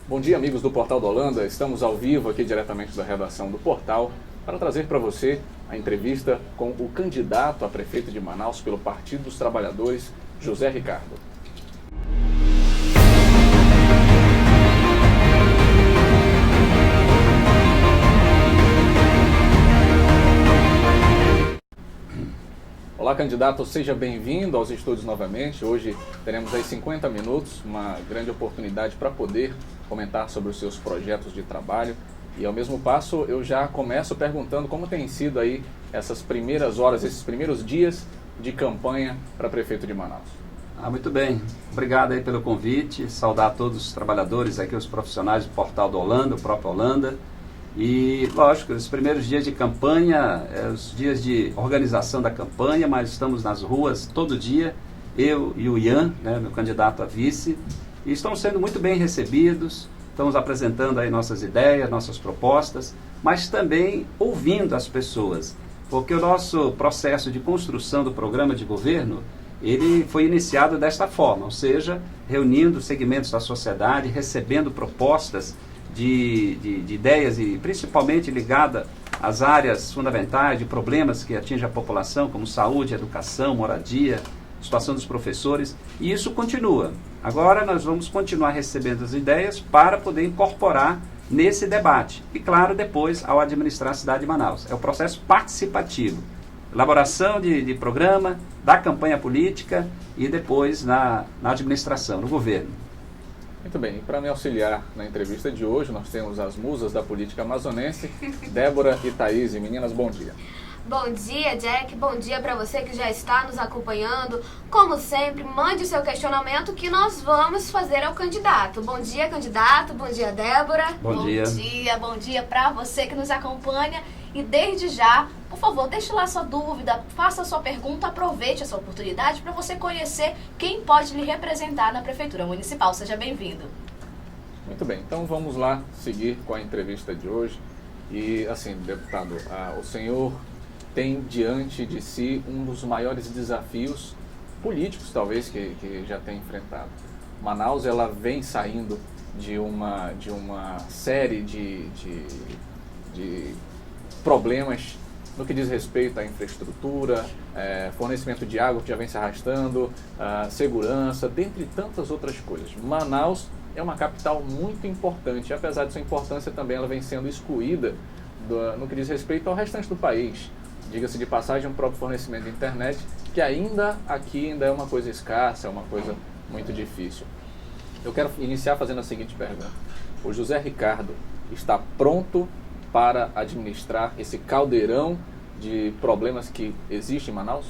Bom dia, amigos do Portal do Holanda. Estamos ao vivo aqui diretamente da redação do Portal para trazer para você a entrevista com o candidato a prefeito de Manaus pelo Partido dos Trabalhadores, José Ricardo. Olá, candidato, seja bem-vindo aos estúdios novamente. Hoje teremos aí 50 minutos, uma grande oportunidade para poder comentar sobre os seus projetos de trabalho. E ao mesmo passo, eu já começo perguntando como tem sido aí essas primeiras horas, esses primeiros dias de campanha para prefeito de Manaus. Muito bem, obrigado aí pelo convite, saudar a todos os trabalhadores aqui, os profissionais do Portal do Holanda, o próprio Holanda. E, lógico, os primeiros dias de campanha, os dias de organização da campanha, mas estamos nas ruas todo dia, eu e o Ian, meu candidato a vice, e estamos sendo muito bem recebidos, estamos apresentando aí nossas ideias, nossas propostas, mas também ouvindo as pessoas, porque o nosso processo de construção do programa de governo, ele foi iniciado desta forma, ou seja, reunindo segmentos da sociedade, recebendo propostas de ideias e principalmente ligada às áreas fundamentais de problemas que atingem a população, como saúde, educação, moradia, situação dos professores, e isso continua. Agora nós vamos continuar recebendo as ideias para poder incorporar nesse debate e, claro, depois ao administrar a cidade de Manaus. É o processo participativo, elaboração de programa, da campanha política e depois na administração, no governo. Muito bem, e para me auxiliar na entrevista de hoje, nós temos as musas da política amazonense, Débora e Thaís. Meninas, bom dia. Bom dia, Jack. Bom dia para você que já está nos acompanhando. Como sempre, mande o seu questionamento que nós vamos fazer ao candidato. Bom dia, candidato. Bom dia, Débora. Bom dia. Bom dia para você que nos acompanha. E desde já, por favor, deixe lá sua dúvida, faça a sua pergunta, aproveite essa oportunidade para você conhecer quem pode lhe representar na Prefeitura Municipal. Seja bem-vindo. Muito bem, então vamos lá seguir com a entrevista de hoje. E assim, deputado, o senhor tem diante de si um dos maiores desafios políticos, talvez, que já tem enfrentado. Manaus, ela vem saindo de uma série de problemas no que diz respeito à infraestrutura, fornecimento de água que já vem se arrastando, segurança, dentre tantas outras coisas. Manaus é uma capital muito importante, e apesar de sua importância também ela vem sendo excluída no que diz respeito ao restante do país. Diga-se de passagem, o próprio fornecimento de internet, que aqui ainda é uma coisa escassa, é uma coisa muito difícil. Eu quero iniciar fazendo a seguinte pergunta. O José Ricardo está pronto para administrar esse caldeirão de problemas que existe em Manaus?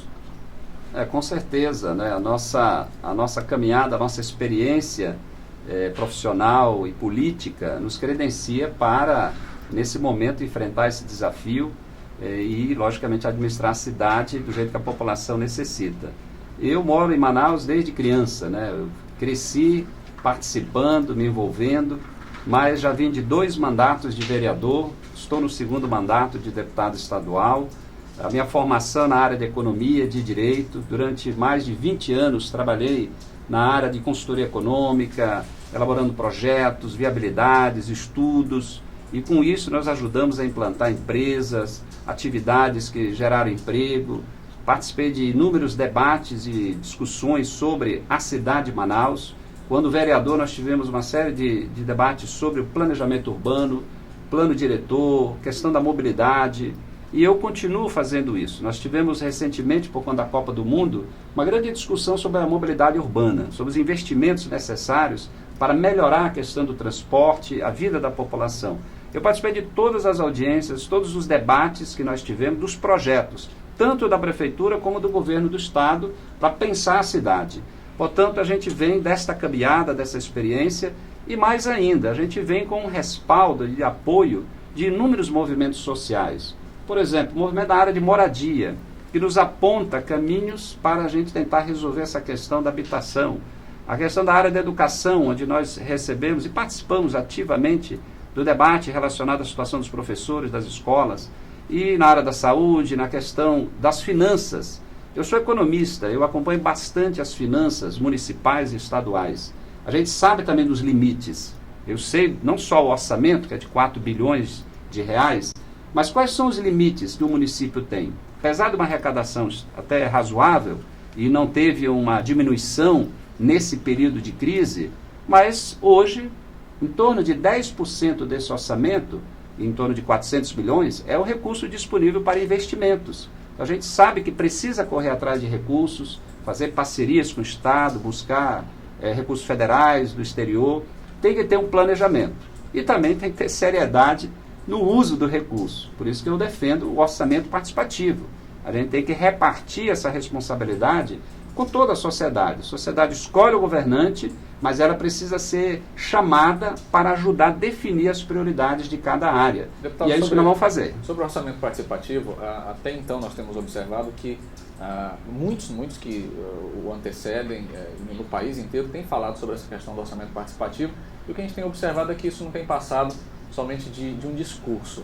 Com certeza, a nossa caminhada, a nossa experiência profissional e política nos credencia para, nesse momento, enfrentar esse desafio e, logicamente, administrar a cidade do jeito que a população necessita. Eu moro em Manaus desde criança, eu cresci participando, me envolvendo, mas já vim de 2 mandatos de vereador, estou no 2º mandato de deputado estadual. A minha formação na área de economia, de direito, durante mais de 20 anos trabalhei na área de consultoria econômica, elaborando projetos, viabilidades, estudos, e com isso nós ajudamos a implantar empresas, atividades que geraram emprego. Participei de inúmeros debates e discussões sobre a cidade de Manaus. Quando vereador, nós tivemos uma série de debates sobre o planejamento urbano, plano diretor, questão da mobilidade, e eu continuo fazendo isso. Nós tivemos recentemente, por conta da Copa do Mundo, uma grande discussão sobre a mobilidade urbana, sobre os investimentos necessários para melhorar a questão do transporte, a vida da população. Eu participei de todas as audiências, todos os debates que nós tivemos, dos projetos, tanto da Prefeitura como do Governo do Estado, para pensar a cidade. Portanto, a gente vem desta caminhada, dessa experiência, e mais ainda, a gente vem com um respaldo e apoio de inúmeros movimentos sociais. Por exemplo, o movimento da área de moradia, que nos aponta caminhos para a gente tentar resolver essa questão da habitação. A questão da área da educação, onde nós recebemos e participamos ativamente do debate relacionado à situação dos professores, das escolas, e na área da saúde, na questão das finanças. Eu sou economista, eu acompanho bastante as finanças municipais e estaduais. A gente sabe também dos limites. Eu sei não só o orçamento, que é de 4 bilhões de reais, mas quais são os limites que o município tem? Apesar de uma arrecadação até razoável, e não teve uma diminuição nesse período de crise, mas hoje, em torno de 10% desse orçamento, em torno de 400 bilhões, é o recurso disponível para investimentos. Então, a gente sabe que precisa correr atrás de recursos, fazer parcerias com o Estado, buscar recursos federais do exterior, tem que ter um planejamento. E também tem que ter seriedade no uso do recurso. Por isso que eu defendo o orçamento participativo. A gente tem que repartir essa responsabilidade com toda a sociedade. A sociedade escolhe o governante, mas ela precisa ser chamada para ajudar a definir as prioridades de cada área. Deputado, e é isso que nós vamos fazer. Sobre o orçamento participativo, até então nós temos observado que muitos que o antecedem no país inteiro têm falado sobre essa questão do orçamento participativo, e o que a gente tem observado é que isso não tem passado somente de um discurso.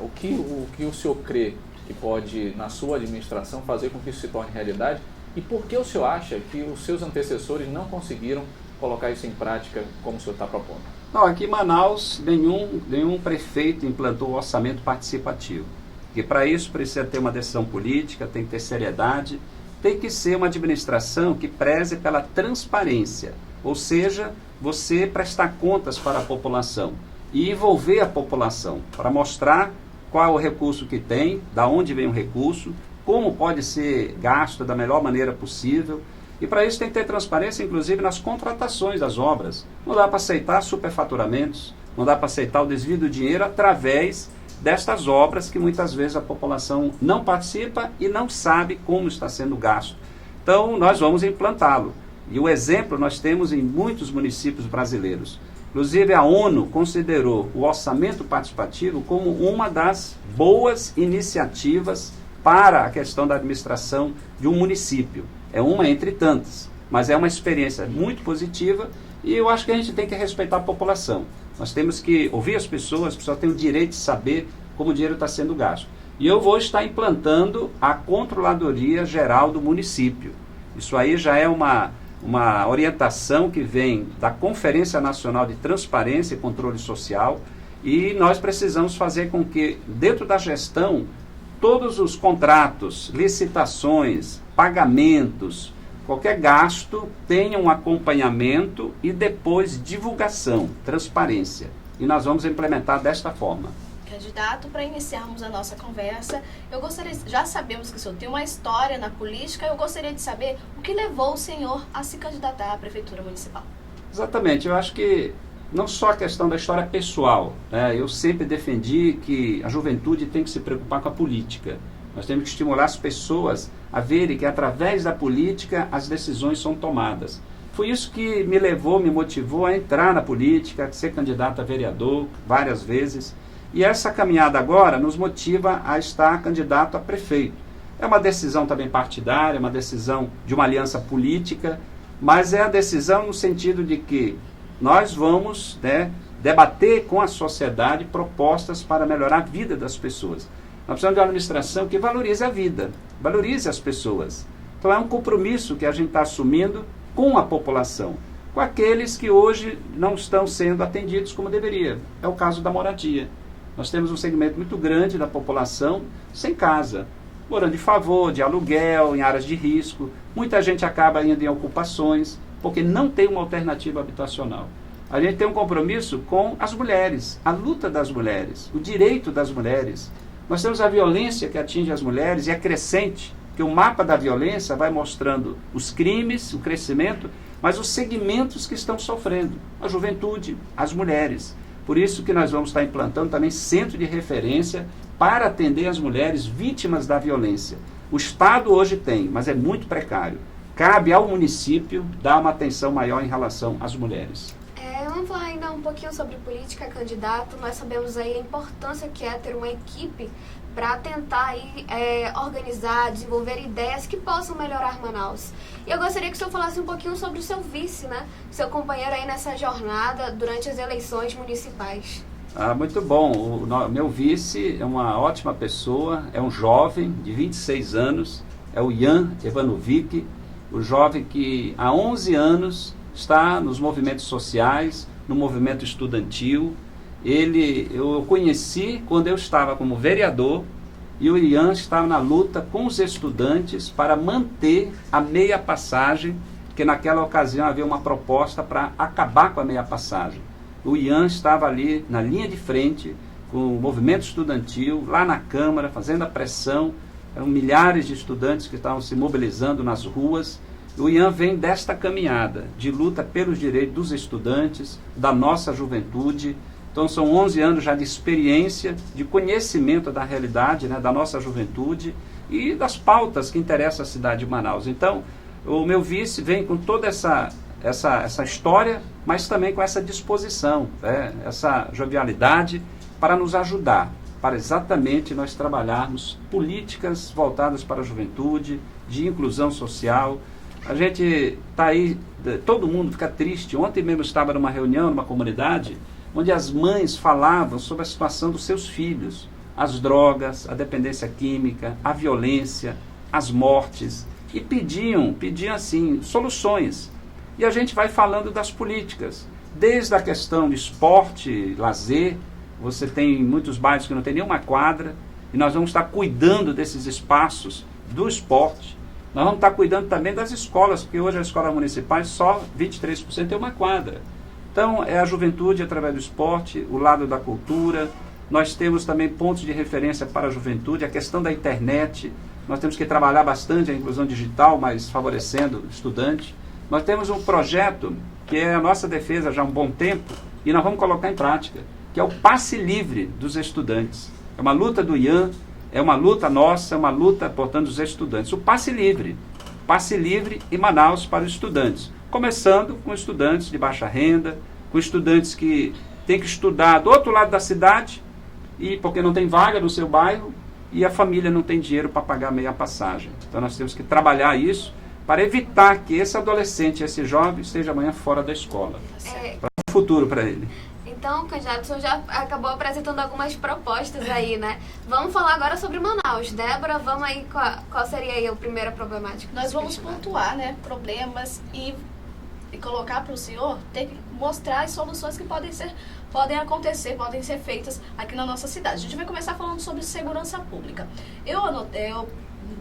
O que o senhor crê que pode, na sua administração, fazer com que isso se torne realidade, e por que o senhor acha que os seus antecessores não conseguiram colocar isso em prática como o senhor está propondo? Não, aqui em Manaus, nenhum prefeito implantou o orçamento participativo. Porque para isso precisa ter uma decisão política, tem que ter seriedade, tem que ser uma administração que preze pela transparência, ou seja, você prestar contas para a população e envolver a população para mostrar qual é o recurso que tem, da onde vem o recurso, como pode ser gasto da melhor maneira possível. E para isso tem que ter transparência, inclusive, nas contratações das obras. Não dá para aceitar superfaturamentos, não dá para aceitar o desvio do dinheiro através destas obras que muitas vezes a população não participa e não sabe como está sendo gasto. Então, nós vamos implantá-lo. E o exemplo nós temos em muitos municípios brasileiros. Inclusive, a ONU considerou o orçamento participativo como uma das boas iniciativas para a questão da administração de um município. É uma entre tantas, mas é uma experiência muito positiva e eu acho que a gente tem que respeitar a população. Nós temos que ouvir as pessoas têm o direito de saber como o dinheiro está sendo gasto. E eu vou estar implantando a Controladoria Geral do município. Isso aí já é uma orientação que vem da Conferência Nacional de Transparência e Controle Social, e nós precisamos fazer com que, dentro da gestão, todos os contratos, licitações, pagamentos, qualquer gasto tenha um acompanhamento e depois divulgação, transparência. E nós vamos implementar desta forma. Candidato, para iniciarmos a nossa conversa, já sabemos que o senhor tem uma história na política, eu gostaria de saber o que levou o senhor a se candidatar à Prefeitura Municipal. Exatamente, eu acho que não só a questão da história pessoal, né? Eu sempre defendi que a juventude tem que se preocupar com a política. Nós temos que estimular as pessoas a verem que através da política as decisões são tomadas. Foi isso que me motivou a entrar na política, a ser candidato a vereador várias vezes. E essa caminhada agora nos motiva a estar candidato a prefeito. É uma decisão também partidária, uma decisão de uma aliança política, mas é a decisão no sentido de que nós vamos debater com a sociedade propostas para melhorar a vida das pessoas. Nós precisamos de uma administração que valorize a vida, valorize as pessoas. Então é um compromisso que a gente está assumindo com a população, com aqueles que hoje não estão sendo atendidos como deveria. É o caso da moradia. Nós temos um segmento muito grande da população sem casa, morando de favor, de aluguel, em áreas de risco. Muita gente acaba indo em ocupações, porque não tem uma alternativa habitacional. A gente tem um compromisso com as mulheres, a luta das mulheres, o direito das mulheres. Nós temos a violência que atinge as mulheres e é crescente, que o mapa da violência vai mostrando os crimes, o crescimento, mas os segmentos que estão sofrendo, a juventude, as mulheres. Por isso que nós vamos estar implantando também centro de referência para atender as mulheres vítimas da violência. O Estado hoje tem, mas é muito precário. Cabe ao município dar uma atenção maior em relação às mulheres. Vamos falar ainda um pouquinho sobre política, candidato. Nós sabemos aí a importância que é ter uma equipe para tentar aí, organizar, desenvolver ideias que possam melhorar Manaus. E eu gostaria que o senhor falasse um pouquinho sobre o seu vice, né? Seu companheiro aí nessa jornada durante as eleições municipais. Muito bom. O meu vice é uma ótima pessoa, é um jovem de 26 anos, é o Ian Evanovic, o jovem que há 11 anos está nos movimentos sociais, no movimento estudantil. Eu conheci quando eu estava como vereador e o Ian estava na luta com os estudantes para manter a meia passagem, que naquela ocasião havia uma proposta para acabar com a meia passagem. O Ian estava ali na linha de frente com o movimento estudantil, lá na Câmara, fazendo a pressão. Eram milhares de estudantes que estavam se mobilizando nas ruas. O Ian vem desta caminhada de luta pelos direitos dos estudantes, da nossa juventude. Então são 11 anos já de experiência, de conhecimento da realidade, né, da nossa juventude e das pautas que interessam a cidade de Manaus. Então o meu vice vem com toda essa história, mas também com essa disposição, essa jovialidade para nos ajudar, para exatamente nós trabalharmos políticas voltadas para a juventude, de inclusão social. A gente está aí, todo mundo fica triste. Ontem mesmo estava numa reunião, numa comunidade, onde as mães falavam sobre a situação dos seus filhos, as drogas, a dependência química, a violência, as mortes, e pediam assim, soluções. E a gente vai falando das políticas, desde a questão de esporte, lazer. Você tem muitos bairros que não tem nenhuma quadra, e nós vamos estar cuidando desses espaços do esporte. Nós vamos estar cuidando também das escolas, porque hoje as escolas municipais só 23% tem uma quadra. Então, é a juventude através do esporte, o lado da cultura. Nós temos também pontos de referência para a juventude, a questão da internet. Nós temos que trabalhar bastante a inclusão digital, mas favorecendo o estudante. Nós temos um projeto que é a nossa defesa já há um bom tempo, e nós vamos colocar em prática, que é o passe livre dos estudantes. É uma luta do Ian, é uma luta nossa, é uma luta, portanto, dos estudantes. O passe livre em Manaus para os estudantes. Começando com estudantes de baixa renda, com estudantes que têm que estudar do outro lado da cidade, e porque não tem vaga no seu bairro, e a família não tem dinheiro para pagar meia passagem. Então nós temos que trabalhar isso para evitar que esse adolescente, esse jovem, esteja amanhã fora da escola. Para um futuro para ele. Então, candidato, o senhor já acabou apresentando algumas propostas aí, né? Vamos falar agora sobre Manaus. Débora, vamos aí, qual seria aí a primeira problemática? Nós vamos pontuar, né, problemas e colocar para o senhor mostrar as soluções que podem acontecer, podem ser feitas aqui na nossa cidade. A gente vai começar falando sobre segurança pública.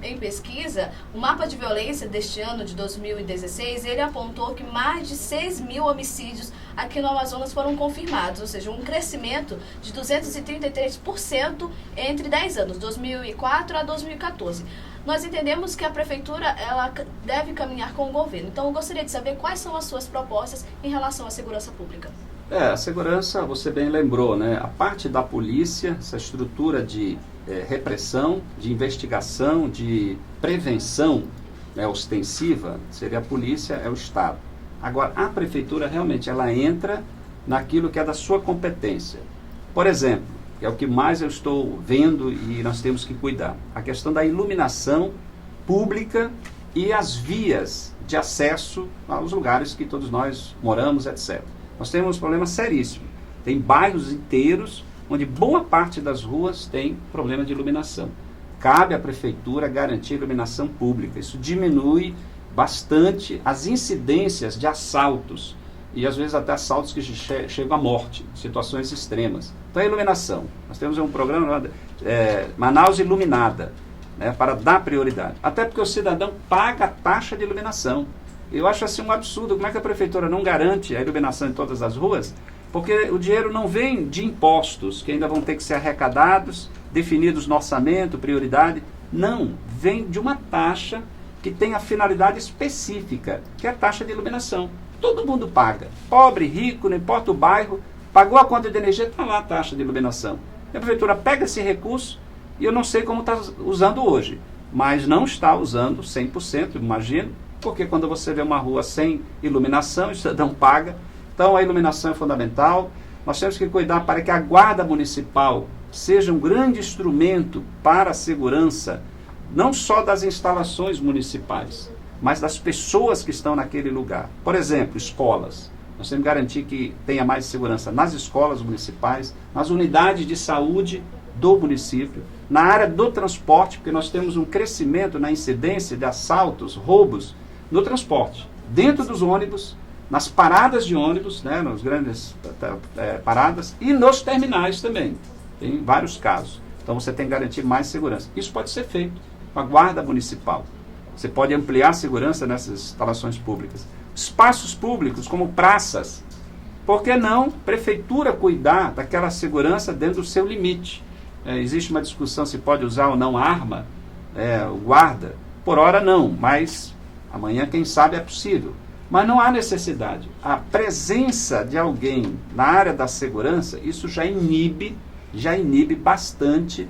Em pesquisa, o mapa de violência deste ano, de 2016, ele apontou que mais de 6 mil homicídios aqui no Amazonas foram confirmados, ou seja, um crescimento de 233% entre 10 anos, 2004 a 2014. Nós entendemos que a prefeitura ela deve caminhar com o governo. Então, eu gostaria de saber quais são as suas propostas em relação à segurança pública. A segurança, você bem lembrou, né? A parte da polícia, essa estrutura de repressão, de investigação, de prevenção, né, ostensiva, seria a polícia, é o Estado. Agora, a prefeitura realmente ela entra naquilo que é da sua competência. Por exemplo, que é o que mais eu estou vendo e nós temos que cuidar, a questão da iluminação pública e as vias de acesso aos lugares que todos nós moramos, etc. Nós temos um problema seríssimo. Tem bairros inteiros onde boa parte das ruas tem problema de iluminação. Cabe à prefeitura garantir iluminação pública. Isso diminui bastante as incidências de assaltos e às vezes até assaltos que chegam à morte, situações extremas. Então a iluminação. Nós temos um programa Manaus Iluminada, né, para dar prioridade. Até porque o cidadão paga a taxa de iluminação. Eu acho assim um absurdo. Como é que a prefeitura não garante a iluminação em todas as ruas? Porque o dinheiro não vem de impostos, que ainda vão ter que ser arrecadados, definidos no orçamento, prioridade. Não, vem de uma taxa que tem a finalidade específica, que é a taxa de iluminação. Todo mundo paga. Pobre, rico, não importa o bairro, pagou a conta de energia, está lá a taxa de iluminação. E a prefeitura pega esse recurso, e eu não sei como está usando hoje, mas não está usando 100%, imagino, porque quando você vê uma rua sem iluminação, o cidadão paga. Então a iluminação é fundamental. Nós temos que cuidar para que a guarda municipal seja um grande instrumento para a segurança, não só das instalações municipais, mas das pessoas que estão naquele lugar. Por exemplo, escolas. Nós temos que garantir que tenha mais segurança nas escolas municipais, nas unidades de saúde do município, na área do transporte, porque nós temos um crescimento na incidência de assaltos, roubos no transporte, dentro dos ônibus, nas paradas de ônibus, né, nas grandes paradas, e nos terminais também. Tem vários casos. Então você tem que garantir mais segurança. Isso pode ser feito com a guarda municipal. Você pode ampliar a segurança nessas instalações públicas. Espaços públicos, como praças. Por que não prefeitura cuidar daquela segurança dentro do seu limite? Existe uma discussão se pode usar ou não arma, o guarda. Por hora não, mas amanhã quem sabe é possível. Mas não há necessidade. A presença de alguém na área da segurança, isso já inibe bastante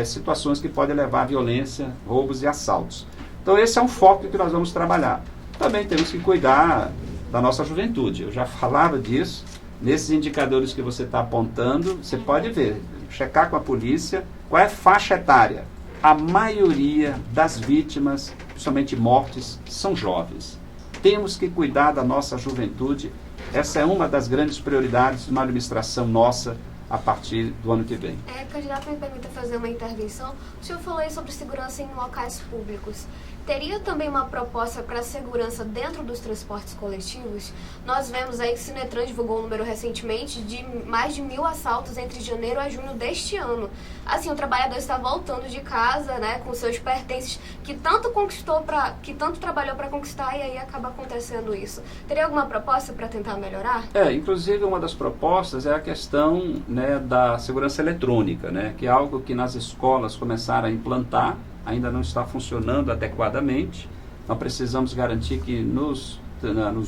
situações que podem levar a violência, roubos e assaltos. Então esse é um foco que nós vamos trabalhar. Também temos que cuidar da nossa juventude. Eu já falava disso. Nesses indicadores que você está apontando, você pode ver, checar com a polícia qual é a faixa etária. A maioria das vítimas, principalmente mortes, são jovens. Temos que cuidar da nossa juventude. Essa é uma das grandes prioridades de uma administração nossa a partir do ano que vem. Candidato, me permita fazer uma intervenção. O senhor falou aí sobre segurança em locais públicos. Teria também uma proposta para segurança dentro dos transportes coletivos? Nós vemos aí que o Sinetran divulgou um número recentemente de mais de 1.000 assaltos entre janeiro a junho deste ano. Assim, o trabalhador está voltando de casa, né, com seus pertences que tanto trabalhou para conquistar, e aí acaba acontecendo isso. Teria alguma proposta para tentar melhorar? Inclusive uma das propostas é a questão, né, da segurança eletrônica, né, que é algo que nas escolas começaram a implantar, ainda não está funcionando adequadamente. Nós precisamos garantir que nos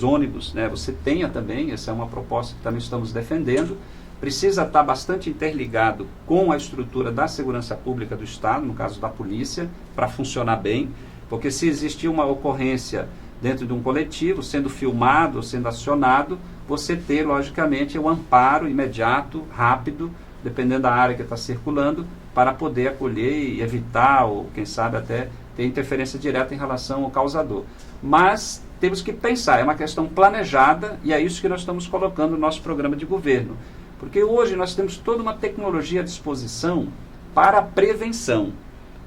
ônibus, né, você tenha também, essa é uma proposta que também estamos defendendo. Precisa estar bastante interligado com a estrutura da segurança pública do Estado, no caso da polícia, para funcionar bem, porque se existir uma ocorrência dentro de um coletivo, sendo filmado, sendo acionado, você ter, logicamente, o amparo imediato, rápido, dependendo da área que está circulando, para poder acolher e evitar, ou quem sabe até ter interferência direta em relação ao causador. Mas temos que pensar, é uma questão planejada, e é isso que nós estamos colocando no nosso programa de governo. Porque hoje nós temos toda uma tecnologia à disposição para a prevenção.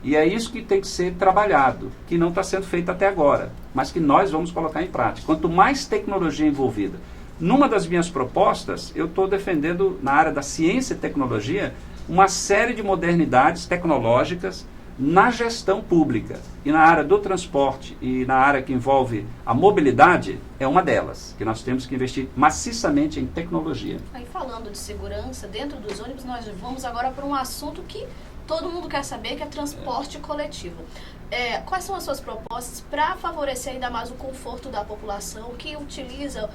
E é isso que tem que ser trabalhado, que não está sendo feito até agora, mas que nós vamos colocar em prática. Quanto mais tecnologia envolvida. Numa das minhas propostas, eu estou defendendo, na área da ciência e tecnologia, uma série de modernidades tecnológicas na gestão pública. E na área do transporte e na área que envolve a mobilidade, é uma delas, que nós temos que investir maciçamente em tecnologia. Aí falando de segurança, dentro dos ônibus, nós vamos agora para um assunto que todo mundo quer saber, que é transporte coletivo. Quais são as suas propostas para favorecer ainda mais o conforto da população que utiliza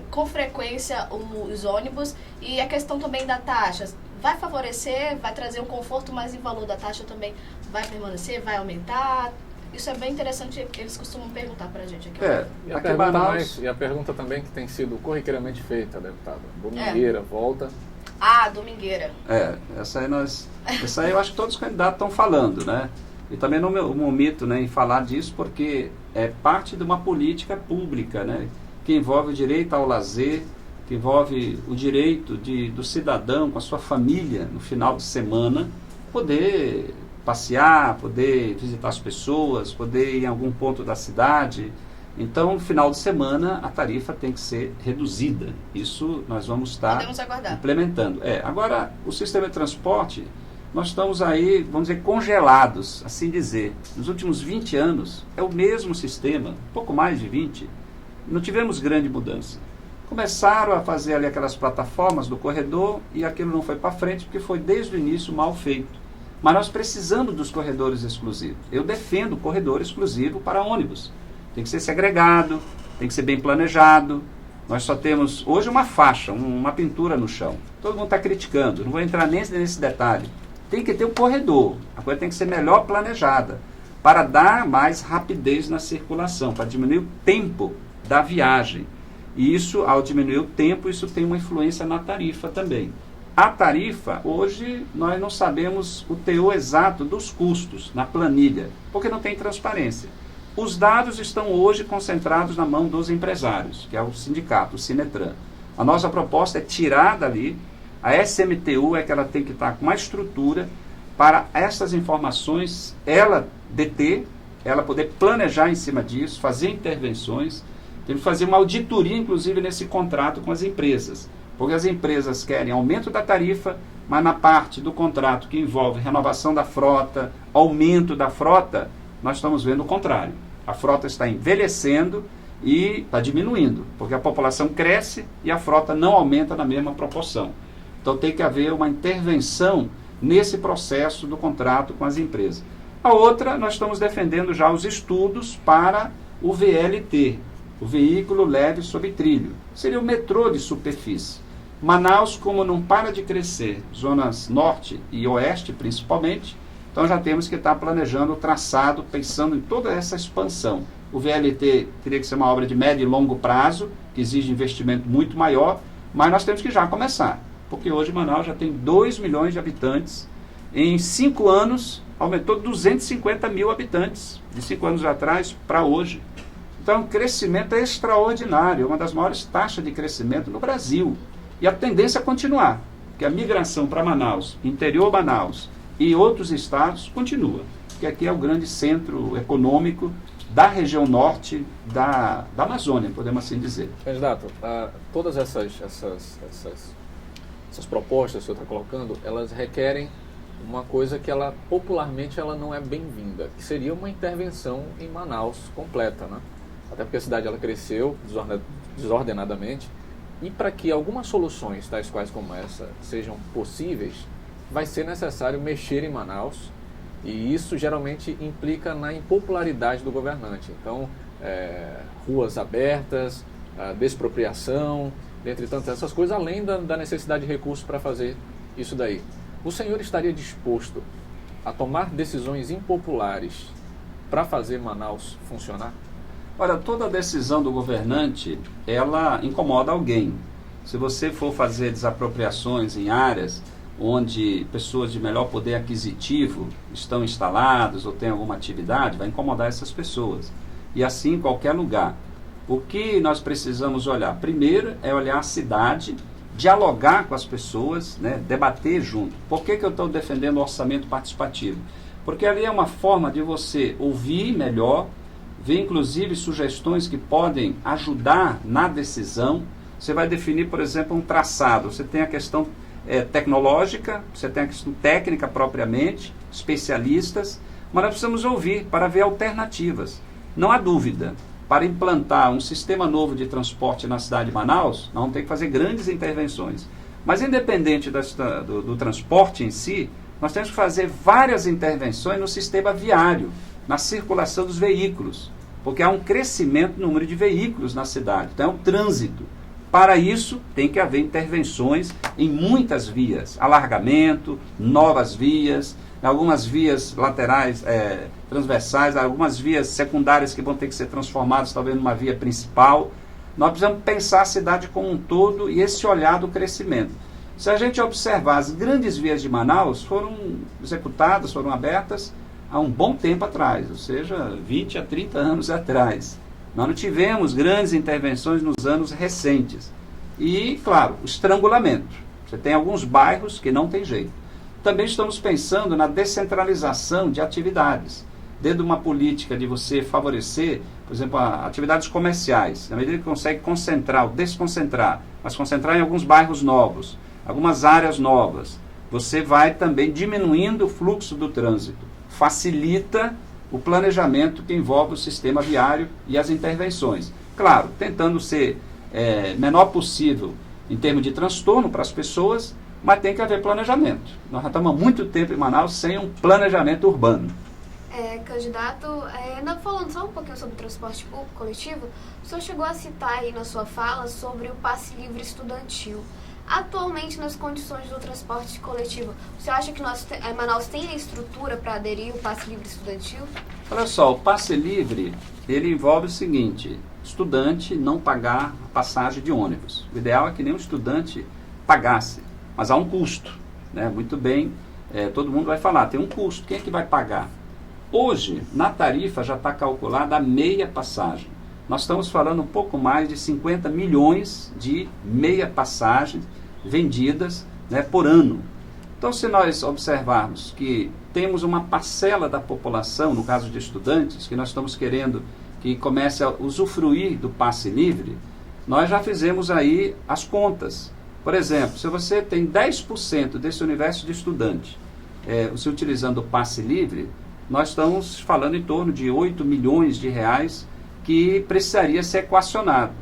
com frequência os ônibus, e a questão também da taxa? Vai favorecer, vai trazer um conforto, mas o valor da taxa também vai permanecer, vai aumentar? Isso é bem interessante, eles costumam perguntar para a gente aqui. E a pergunta também que tem sido corriqueiramente feita, deputada. Domingueira, volta. Domingueira. Essa aí eu acho que todos os candidatos estão falando, né? E também não me omito, né, em falar disso, porque é parte de uma política pública, né, que envolve o direito ao lazer, que envolve o direito do cidadão com a sua família no final de semana poder passear, poder visitar as pessoas, poder ir em algum ponto da cidade. Então, no final de semana, a tarifa tem que ser reduzida. Isso nós vamos estar implementando. Agora, o sistema de transporte, nós estamos aí, vamos dizer, congelados, assim dizer. Nos últimos 20 anos, é o mesmo sistema, pouco mais de 20. Não tivemos grande mudança. Começaram a fazer ali aquelas plataformas do corredor e aquilo não foi para frente porque foi desde o início mal feito. Mas nós precisamos dos corredores exclusivos. Eu defendo corredor exclusivo para ônibus. Tem que ser segregado, tem que ser bem planejado. Nós só temos hoje uma faixa, uma pintura no chão. Todo mundo está criticando, não vou entrar nem nesse detalhe. Tem que ter um corredor, a coisa tem que ser melhor planejada, para dar mais rapidez na circulação, para diminuir o tempo da viagem. E isso, ao diminuir o tempo, isso tem uma influência na tarifa também. A tarifa, hoje, nós não sabemos o teor exato dos custos na planilha, porque não tem transparência. Os dados estão hoje concentrados na mão dos empresários, que é o sindicato, o Sinetran. A nossa proposta é tirar dali, a SMTU é que ela tem que estar com uma estrutura para essas informações, ela deter, ela poder planejar em cima disso, fazer intervenções Temos que fazer uma auditoria, inclusive, nesse contrato com as empresas. Porque as empresas querem aumento da tarifa, mas na parte do contrato que envolve renovação da frota, aumento da frota, nós estamos vendo o contrário. A frota está envelhecendo e está diminuindo, porque a população cresce e a frota não aumenta na mesma proporção. Então tem que haver uma intervenção nesse processo do contrato com as empresas. A outra, nós estamos defendendo já os estudos para o VLT, o veículo leve sob trilho. Seria o metrô de superfície. Manaus, como não para de crescer, zonas norte e oeste principalmente, então já temos que estar planejando o traçado, pensando em toda essa expansão. O VLT teria que ser uma obra de médio e longo prazo, que exige investimento muito maior, mas nós temos que já começar, porque hoje Manaus já tem 2 milhões de habitantes. Em 5 anos, aumentou 250 mil habitantes, de 5 anos atrás para hoje. Então, o crescimento é extraordinário, é uma das maiores taxas de crescimento no Brasil. E a tendência é continuar, porque a migração para Manaus, interior Manaus e outros estados continua, porque aqui é o grande centro econômico da região norte da Amazônia, podemos assim dizer. Candidato, todas essas propostas que o senhor está colocando, elas requerem uma coisa que ela popularmente ela não é bem-vinda, que seria uma intervenção em Manaus completa, né? Até porque a cidade ela cresceu desordenadamente, e para que algumas soluções tais quais como essa sejam possíveis, vai ser necessário mexer em Manaus, e isso geralmente implica na impopularidade do governante. Então, ruas abertas, despropriação, dentre tantas essas coisas, além da necessidade de recursos para fazer isso daí. O senhor estaria disposto a tomar decisões impopulares para fazer Manaus funcionar? Olha, toda decisão do governante, ela incomoda alguém. Se você for fazer desapropriações em áreas onde pessoas de melhor poder aquisitivo estão instaladas ou têm alguma atividade, vai incomodar essas pessoas. E assim em qualquer lugar. O que nós precisamos olhar? Primeiro é olhar a cidade, dialogar com as pessoas, né, debater junto. Por que eu estou defendendo o orçamento participativo? Porque ali é uma forma de você ouvir melhor, ver inclusive sugestões que podem ajudar na decisão. Você vai definir, por exemplo, um traçado. Você tem a questão tecnológica, você tem a questão técnica propriamente, especialistas, mas nós precisamos ouvir para ver alternativas. Não há dúvida, para implantar um sistema novo de transporte na cidade de Manaus, nós vamos ter que fazer grandes intervenções. Mas independente do transporte em si, nós temos que fazer várias intervenções no sistema viário, na circulação dos veículos, porque há um crescimento no número de veículos na cidade, então é um trânsito. Para isso, tem que haver intervenções em muitas vias, alargamento, novas vias, algumas vias laterais, transversais, algumas vias secundárias que vão ter que ser transformadas talvez numa via principal. Nós precisamos pensar a cidade como um todo e esse olhar do crescimento. Se a gente observar, as grandes vias de Manaus foram executadas, foram abertas há um bom tempo atrás, ou seja, 20 a 30 anos atrás. Nós não tivemos grandes intervenções nos anos recentes. E, claro, o estrangulamento. Você tem alguns bairros que não tem jeito. Também estamos pensando na descentralização de atividades. Dentro de uma política de você favorecer, por exemplo, atividades comerciais. Na medida que consegue concentrar ou desconcentrar, mas concentrar em alguns bairros novos, algumas áreas novas, você vai também diminuindo o fluxo do trânsito. Facilita o planejamento que envolve o sistema viário e as intervenções. Claro, tentando ser menor possível em termos de transtorno para as pessoas, mas tem que haver planejamento. Nós já estamos há muito tempo em Manaus sem um planejamento urbano. Candidato, ainda falando só um pouquinho sobre o transporte público coletivo, o senhor chegou a citar aí na sua fala sobre o passe livre estudantil. Atualmente, nas condições do transporte coletivo, o senhor acha que Manaus tem a estrutura para aderir ao passe livre estudantil? Olha só, o passe livre, ele envolve o seguinte: estudante não pagar a passagem de ônibus. O ideal é que nenhum estudante pagasse, mas há um custo, né? Muito bem, todo mundo vai falar, tem um custo, quem é que vai pagar? Hoje, na tarifa já está calculada a meia passagem. Nós estamos falando um pouco mais de 50 milhões de meia passagens vendidas, né, por ano. Então, se nós observarmos que temos uma parcela da população, no caso de estudantes, que nós estamos querendo que comece a usufruir do passe livre, nós já fizemos aí as contas. Por exemplo, se você tem 10% desse universo de estudantes, você utilizando o passe livre, nós estamos falando em torno de 8 milhões de reais que precisaria ser equacionado.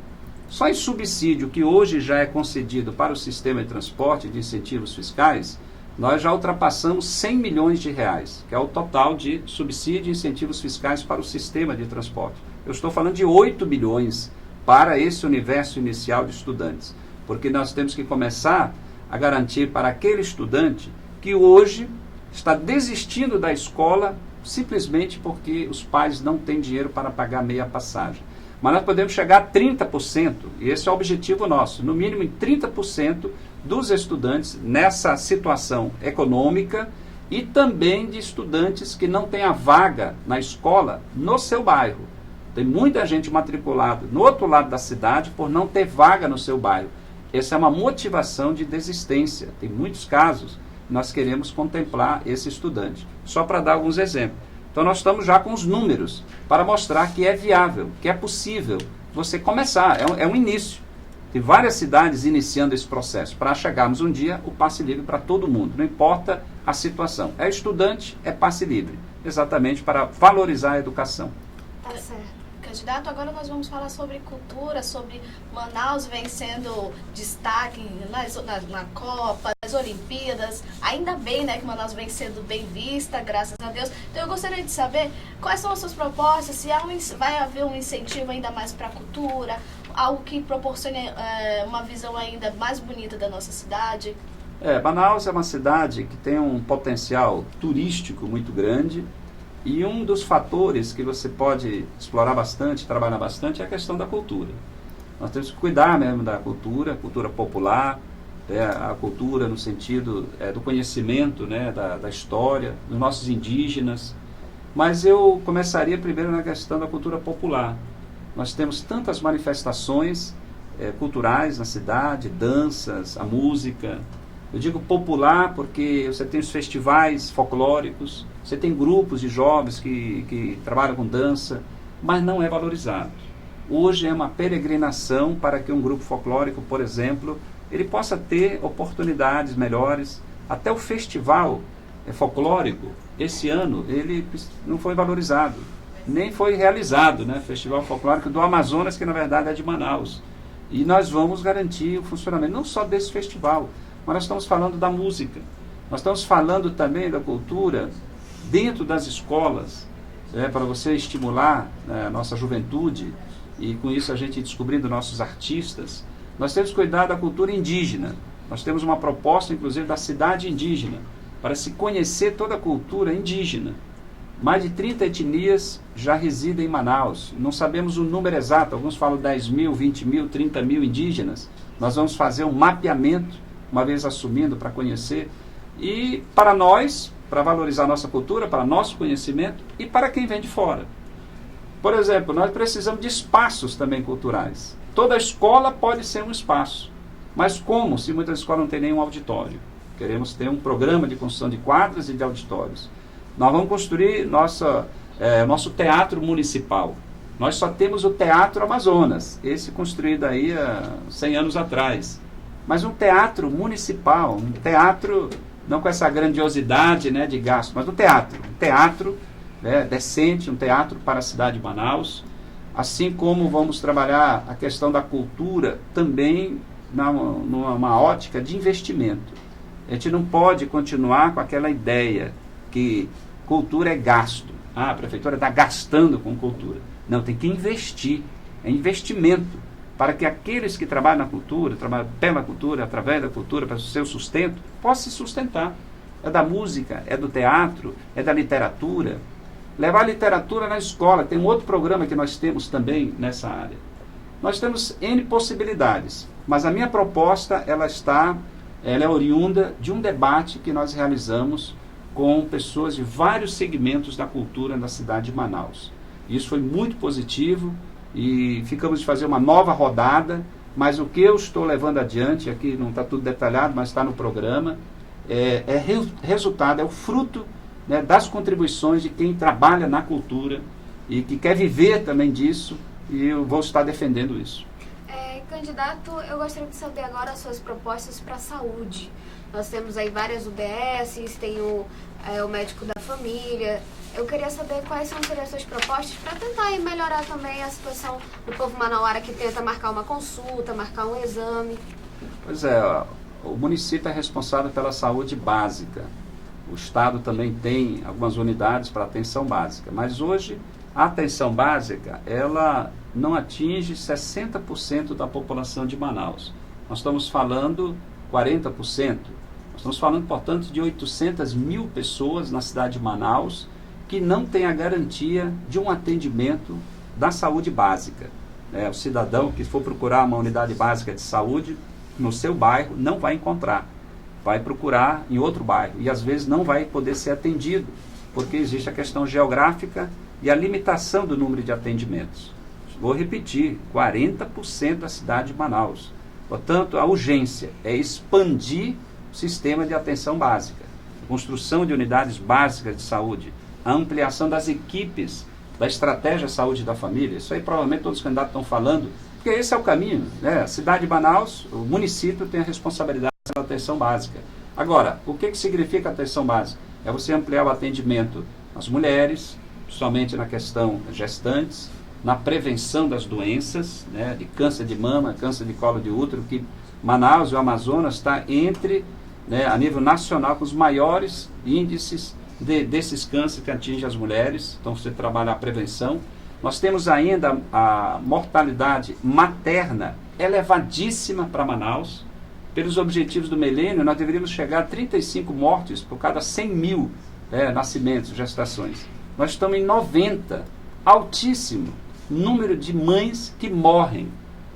Só em subsídio, que hoje já é concedido para o sistema de transporte de incentivos fiscais, nós já ultrapassamos 100 milhões de reais, que é o total de subsídio e incentivos fiscais para o sistema de transporte. Eu estou falando de 8 milhões para esse universo inicial de estudantes, porque nós temos que começar a garantir para aquele estudante que hoje está desistindo da escola simplesmente porque os pais não têm dinheiro para pagar meia passagem. Mas nós podemos chegar a 30%, e esse é o objetivo nosso, no mínimo em 30% dos estudantes nessa situação econômica e também de estudantes que não têm a vaga na escola no seu bairro. Tem muita gente matriculada no outro lado da cidade por não ter vaga no seu bairro. Essa é uma motivação de desistência. Tem muitos casos. Nós queremos contemplar esse estudante. Só para dar alguns exemplos. Então nós estamos já com os números para mostrar que é viável, que é possível você começar. É um início. Tem várias cidades iniciando esse processo para chegarmos um dia o passe livre para todo mundo. Não importa a situação. É estudante, é passe livre. Exatamente para valorizar a educação. Tá certo. Candidato, agora nós vamos falar sobre cultura, sobre Manaus vem sendo destaque na Copa, nas Olimpíadas. Ainda bem, né, que Manaus vem sendo bem vista, graças a Deus. Então eu gostaria de saber quais são as suas propostas, se vai haver um incentivo ainda mais para a cultura, algo que proporcione uma visão ainda mais bonita da nossa cidade. Manaus é uma cidade que tem um potencial turístico muito grande. E um dos fatores que você pode explorar bastante, trabalhar bastante, é a questão da cultura. Nós temos que cuidar mesmo da cultura popular, a cultura no sentido do conhecimento, né, da história, dos nossos indígenas. Mas eu começaria primeiro na questão da cultura popular. Nós temos tantas manifestações culturais na cidade, danças, a música. Eu digo popular porque você tem os festivais folclóricos, você tem grupos de jovens que trabalham com dança, mas não é valorizado. Hoje é uma peregrinação para que um grupo folclórico, por exemplo, ele possa ter oportunidades melhores. Até o festival folclórico, esse ano, ele não foi valorizado, nem foi realizado, né? Festival Folclórico do Amazonas, que na verdade é de Manaus. E nós vamos garantir o funcionamento não só desse festival, mas nós estamos falando da música. Nós estamos falando também da cultura dentro das escolas, para você estimular a nossa juventude e com isso a gente descobrindo nossos artistas. Nós temos que cuidar da cultura indígena. Nós temos uma proposta, inclusive, da cidade indígena, para se conhecer toda a cultura indígena. Mais de 30 etnias já residem em Manaus. Não sabemos o número exato, alguns falam 10 mil, 20 mil, 30 mil indígenas. Nós vamos fazer um mapeamento, uma vez assumindo, para conhecer. E para nós, para valorizar a nossa cultura, para nosso conhecimento e para quem vem de fora. Por exemplo, nós precisamos de espaços também culturais. Toda escola pode ser um espaço. Mas como, se muitas escolas não têm nenhum auditório? Queremos ter um programa de construção de quadras e de auditórios. Nós vamos construir nosso teatro municipal. Nós só temos o Teatro Amazonas, esse construído aí há 100 anos atrás. Mas um teatro municipal, um teatro não com essa grandiosidade, né, de gasto, mas um teatro decente, um teatro para a cidade de Manaus, assim como vamos trabalhar a questão da cultura também numa ótica de investimento. A gente não pode continuar com aquela ideia que cultura é gasto. A prefeitura está gastando com cultura. Não, tem que investir. É investimento para que aqueles que trabalham na cultura, trabalham pela cultura, através da cultura, para o seu sustento, possam se sustentar. É da música, é do teatro, é da literatura. Levar a literatura na escola. Tem um outro programa que nós temos também nessa área. Nós temos N possibilidades, mas a minha proposta, ela é oriunda de um debate que nós realizamos com pessoas de vários segmentos da cultura na cidade de Manaus. Isso foi muito positivo e ficamos de fazer uma nova rodada, mas o que eu estou levando adiante, aqui não está tudo detalhado, mas está no programa, resultado, é o fruto, né, das contribuições de quem trabalha na cultura, e que quer viver também disso, e eu vou estar defendendo isso. Candidato, eu gostaria de saber agora as suas propostas para a saúde. Nós temos aí várias UBSs, tem o médico da família. Eu queria saber quais seriam as suas propostas para tentar aí melhorar também a situação do povo manauara que tenta marcar uma consulta, marcar um exame. Pois é, o município é responsável pela saúde básica. O Estado também tem algumas unidades para atenção básica, mas hoje a atenção básica, ela não atinge 60% da população de Manaus. Nós estamos falando 40%. Nós estamos falando, portanto, de 800 mil pessoas na cidade de Manaus que não têm a garantia de um atendimento da saúde básica. O cidadão que for procurar uma unidade básica de saúde no seu bairro não vai encontrar. Vai procurar em outro bairro e às vezes não vai poder ser atendido, porque existe a questão geográfica e a limitação do número de atendimentos. Vou repetir, 40% da cidade de Manaus. Portanto, a urgência é expandir o sistema de atenção básica, a construção de unidades básicas de saúde, a ampliação das equipes da estratégia saúde da família. Isso aí provavelmente todos os candidatos estão falando, porque esse é o caminho, né? A cidade de Manaus, o município tem a responsabilidade da atenção básica. Agora, o que significa atenção básica? É você ampliar o atendimento às mulheres, principalmente na questão gestantes, na prevenção das doenças, né, de câncer de mama, câncer de colo de útero, que Manaus e o Amazonas está entre, né, a nível nacional, com os maiores índices desses cânceres que atingem as mulheres. Então, você trabalha a prevenção. Nós temos ainda a mortalidade materna elevadíssima para Manaus. Pelos objetivos do milênio, nós deveríamos chegar a 35 mortes por cada 100 mil nascimentos, gestações. Nós estamos em 90, altíssimo número de mães que morrem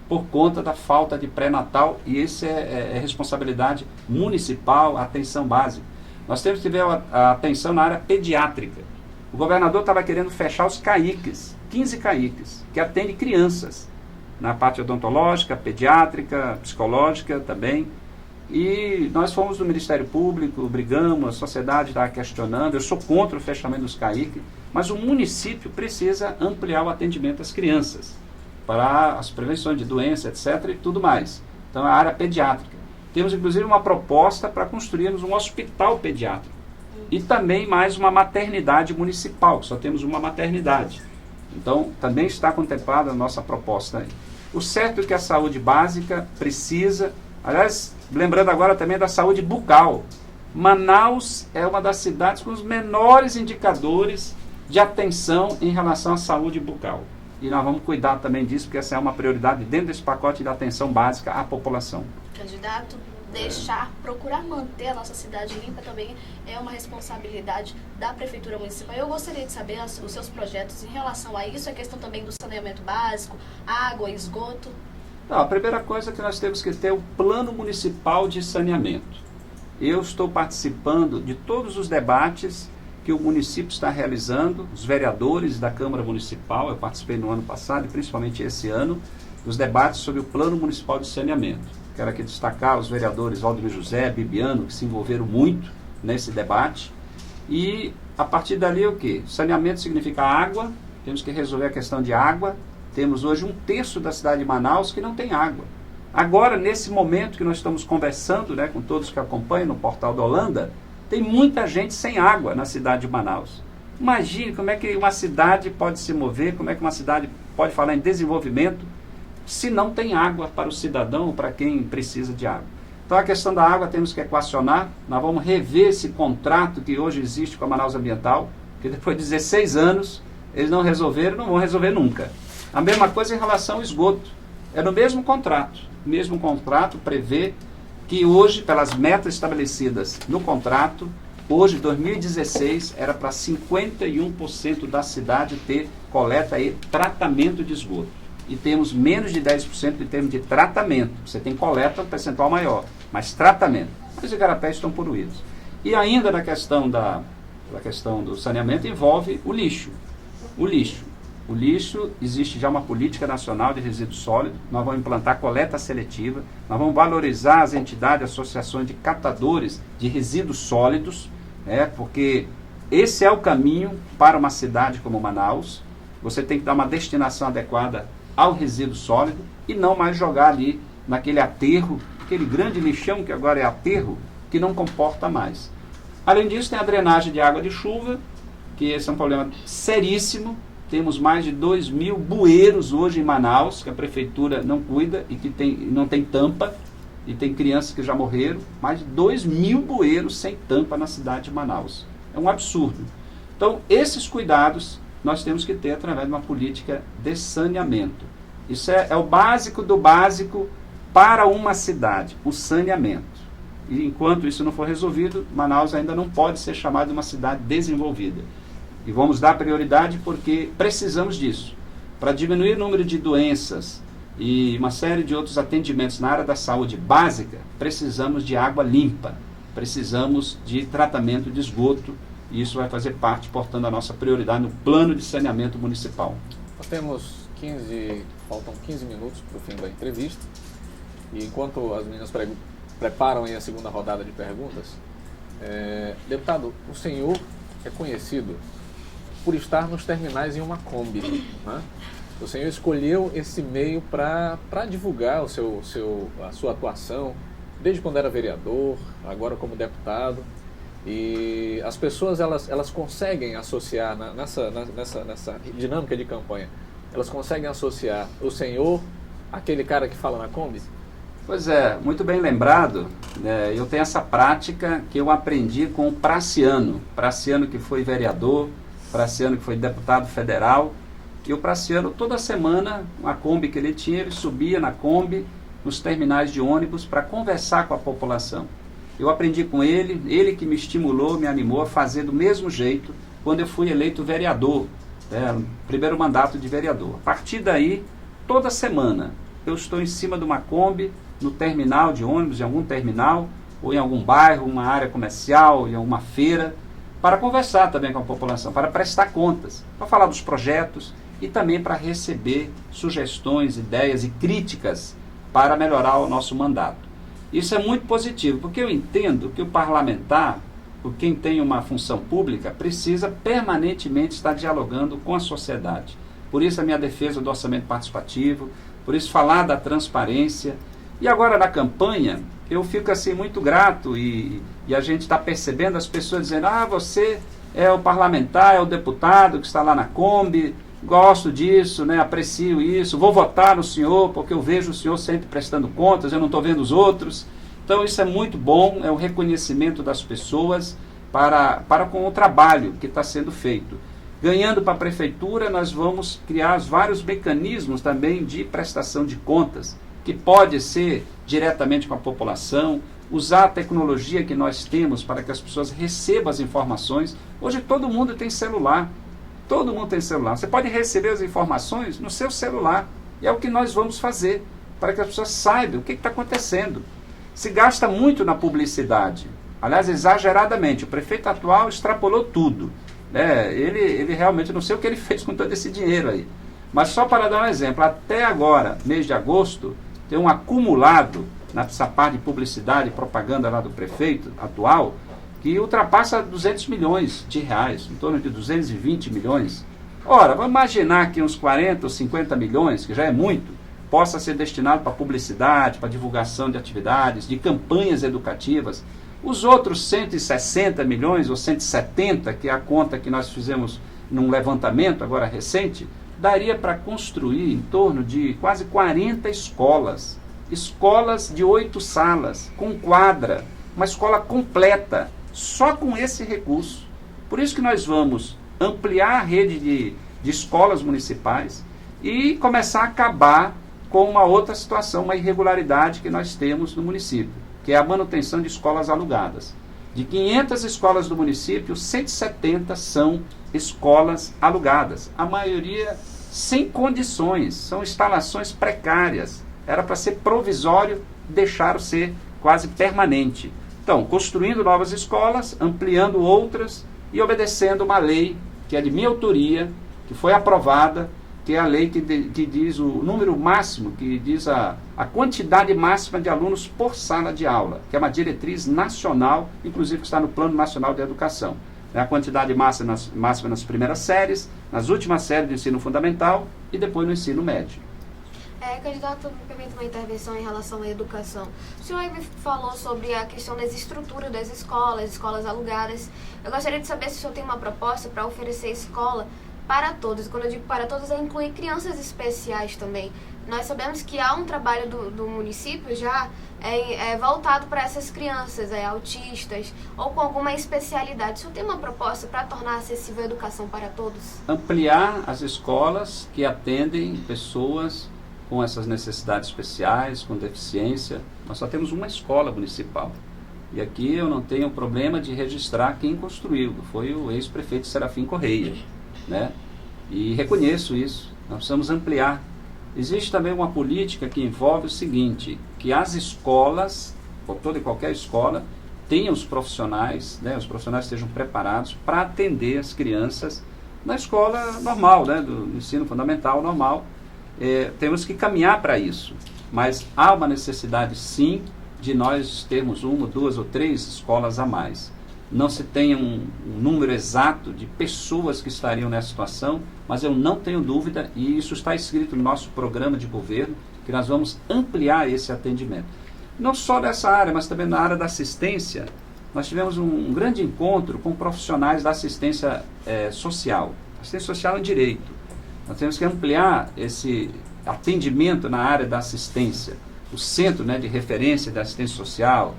por conta da falta de pré-natal, e isso é responsabilidade municipal, a atenção básica. Nós temos que ver a atenção na área pediátrica. O governador estava querendo fechar os CAICs, 15 CAICs, que atendem crianças, na parte odontológica, pediátrica, psicológica também. E nós fomos do Ministério Público, brigamos, a sociedade está questionando, eu sou contra o fechamento dos CAIC, mas o município precisa ampliar o atendimento às crianças, para as prevenções de doença, etc. e tudo mais. Então, a área pediátrica. Temos, inclusive, uma proposta para construirmos um hospital pediátrico. E também mais uma maternidade municipal, só temos uma maternidade. Então, também está contemplada a nossa proposta aí. O certo é que a saúde básica precisa, aliás, lembrando agora também da saúde bucal. Manaus é uma das cidades com os menores indicadores de atenção em relação à saúde bucal. E nós vamos cuidar também disso, porque essa é uma prioridade dentro desse pacote de atenção básica à população. Candidato, procurar manter a nossa cidade limpa também é uma responsabilidade da Prefeitura Municipal. Eu gostaria de saber os seus projetos em relação a isso, a questão também do saneamento básico, água, esgoto. Não, a primeira coisa é que nós temos que ter o Plano Municipal de Saneamento. Eu estou participando de todos os debates que o município está realizando, os vereadores da Câmara Municipal, eu participei no ano passado e principalmente esse ano, dos debates sobre o Plano Municipal de Saneamento. Quero aqui destacar os vereadores Valdemir José, Bibiano, que se envolveram muito nesse debate. E a partir dali o quê? Saneamento significa água, temos que resolver a questão de água. Temos hoje 1/3 da cidade de Manaus que não tem água. Agora, nesse momento que nós estamos conversando, né, com todos que acompanham no portal da Holanda, tem muita gente sem água na cidade de Manaus. Imagine como é que uma cidade pode se mover, como é que uma cidade pode falar em desenvolvimento se não tem água para o cidadão ou para quem precisa de água. Então a questão da água temos que equacionar, nós vamos rever esse contrato que hoje existe com a Manaus Ambiental, que depois de 16 anos eles não resolveram, não vão resolver nunca. A mesma coisa em relação ao esgoto. É no mesmo contrato. O mesmo contrato prevê que hoje, pelas metas estabelecidas no contrato, hoje, 2016, era para 51% da cidade ter coleta e tratamento de esgoto. E temos menos de 10% em termos de tratamento. Você tem coleta, um percentual maior, mas tratamento. Os igarapés estão poluídos. E ainda na questão da questão do saneamento envolve o lixo. O lixo, existe já uma política nacional de resíduos sólidos, nós vamos implantar coleta seletiva, nós vamos valorizar as entidades, associações de catadores de resíduos sólidos, porque esse é o caminho para uma cidade como Manaus. você tem que dar uma destinação adequada ao resíduo sólido e não mais jogar ali naquele aterro, aquele grande lixão que agora é aterro, que não comporta mais. Além disso, tem a drenagem de água de chuva, que esse é um problema seríssimo. Temos mais de 2.000 bueiros hoje em Manaus, que a prefeitura não cuida e que não tem tampa, e tem crianças que já morreram. Mais de 2.000 bueiros sem tampa na cidade de Manaus. É um absurdo. Então, esses cuidados nós temos que ter através de uma política de saneamento. Isso é o básico do básico para uma cidade, o saneamento. E enquanto isso não for resolvido, Manaus ainda não pode ser chamada de uma cidade desenvolvida. E vamos dar prioridade porque precisamos disso. Para diminuir o número de doenças e uma série de outros atendimentos na área da saúde básica, precisamos de água limpa, precisamos de tratamento de esgoto, e isso vai fazer parte, portanto, da nossa prioridade no plano de saneamento municipal. Nós temos faltam 15 minutos para o fim da entrevista, e enquanto as meninas preparam aí a segunda rodada de perguntas, deputado, o senhor é conhecido por estar nos terminais em uma Kombi, né? O senhor escolheu esse meio para divulgar a sua atuação, desde quando era vereador, agora como deputado, e as pessoas elas conseguem associar nessa dinâmica de campanha, elas conseguem associar o senhor àquele cara que fala na Kombi? Pois é, muito bem lembrado. Eu tenho essa prática que eu aprendi com o Praciano que foi vereador, Praciano que foi deputado federal, e o Praciano toda semana, uma Kombi que ele tinha, ele subia na Kombi, nos terminais de ônibus, para conversar com a população. Eu aprendi com ele que me estimulou, me animou a fazer do mesmo jeito quando eu fui eleito vereador, primeiro mandato de vereador. A partir daí, toda semana, eu estou em cima de uma Kombi, no terminal de ônibus, em algum terminal, ou em algum bairro, uma área comercial, em alguma feira, para conversar também com a população, para prestar contas, para falar dos projetos e também para receber sugestões, ideias e críticas para melhorar o nosso mandato. Isso é muito positivo, porque eu entendo que o parlamentar, quem tem uma função pública, precisa permanentemente estar dialogando com a sociedade. Por isso a minha defesa do orçamento participativo, por isso falar da transparência. E agora na campanha, eu fico assim muito grato e a gente está percebendo as pessoas dizendo: você é o parlamentar, é o deputado que está lá na Kombi, gosto disso, aprecio isso, vou votar no senhor porque eu vejo o senhor sempre prestando contas, eu não estou vendo os outros. Então isso é muito bom, é o reconhecimento das pessoas para com o trabalho que está sendo feito. Ganhando para a prefeitura, nós vamos criar vários mecanismos também de prestação de contas, que pode ser diretamente com a população, usar a tecnologia que nós temos para que as pessoas recebam as informações. Hoje todo mundo tem celular. Todo mundo tem celular. Você pode receber as informações no seu celular. E é o que nós vamos fazer para que as pessoas saibam o que está acontecendo. Se gasta muito na publicidade. Aliás, exageradamente. O prefeito atual extrapolou tudo. Ele realmente, não sei o que ele fez com todo esse dinheiro aí. Mas só para dar um exemplo, até agora, mês de agosto, tem um acumulado nessa parte de publicidade e propaganda lá do prefeito atual, que ultrapassa 200 milhões de reais, em torno de 220 milhões. Ora, vamos imaginar que uns 40 ou 50 milhões, que já é muito, possa ser destinado para publicidade, para divulgação de atividades, de campanhas educativas. Os outros 160 milhões ou 170, que é a conta que nós fizemos num levantamento agora recente, daria para construir em torno de quase 40 escolas. Escolas de 8 salas, com quadra, uma escola completa, só com esse recurso. Por isso que nós vamos ampliar a rede de escolas municipais e começar a acabar com uma outra situação, uma irregularidade que nós temos no município, que é a manutenção de escolas alugadas. De 500 escolas do município, 170 são escolas alugadas. A maioria sem condições, são instalações precárias. Era para ser provisório, deixaram ser quase permanente. Então, construindo novas escolas, ampliando outras e obedecendo uma lei que é de minha autoria, que foi aprovada, que é a lei que diz o número máximo, que diz a quantidade máxima de alunos por sala de aula, que é uma diretriz nacional, inclusive que está no Plano Nacional de Educação. a quantidade máxima nas primeiras séries, nas últimas séries do ensino fundamental e depois no ensino médio. Candidato, me permite uma intervenção em relação à educação. O senhor aí me falou sobre a questão das estruturas das escolas alugadas. Eu gostaria de saber se o senhor tem uma proposta para oferecer escola para todos. Quando eu digo para todos, é incluir crianças especiais também. Nós sabemos que há um trabalho do município já voltado para essas crianças autistas ou com alguma especialidade. O senhor tem uma proposta para tornar acessível a educação para todos? Ampliar as escolas que atendem pessoas com essas necessidades especiais, com deficiência. Nós só temos uma escola municipal. E aqui eu não tenho problema de registrar quem construiu. Foi o ex-prefeito Serafim Correia, né? E reconheço isso. Nós precisamos ampliar. Existe também uma política que envolve o seguinte, que as escolas, toda e qualquer escola, tenham os profissionais, né? Os profissionais estejam preparados para atender as crianças na escola normal, né? Do ensino fundamental normal. Temos que caminhar para isso, mas há uma necessidade sim de nós termos 1, 2 ou 3 escolas a mais. Não se tem um número exato de pessoas que estariam nessa situação, mas eu não tenho dúvida, e isso está escrito no nosso programa de governo, que nós vamos ampliar esse atendimento. Não só nessa área, mas também na área da assistência. Nós tivemos um grande encontro com profissionais da assistência social. Assistência social é um direito. Nós temos que ampliar esse atendimento na área da assistência. O centro, né, de referência da assistência social,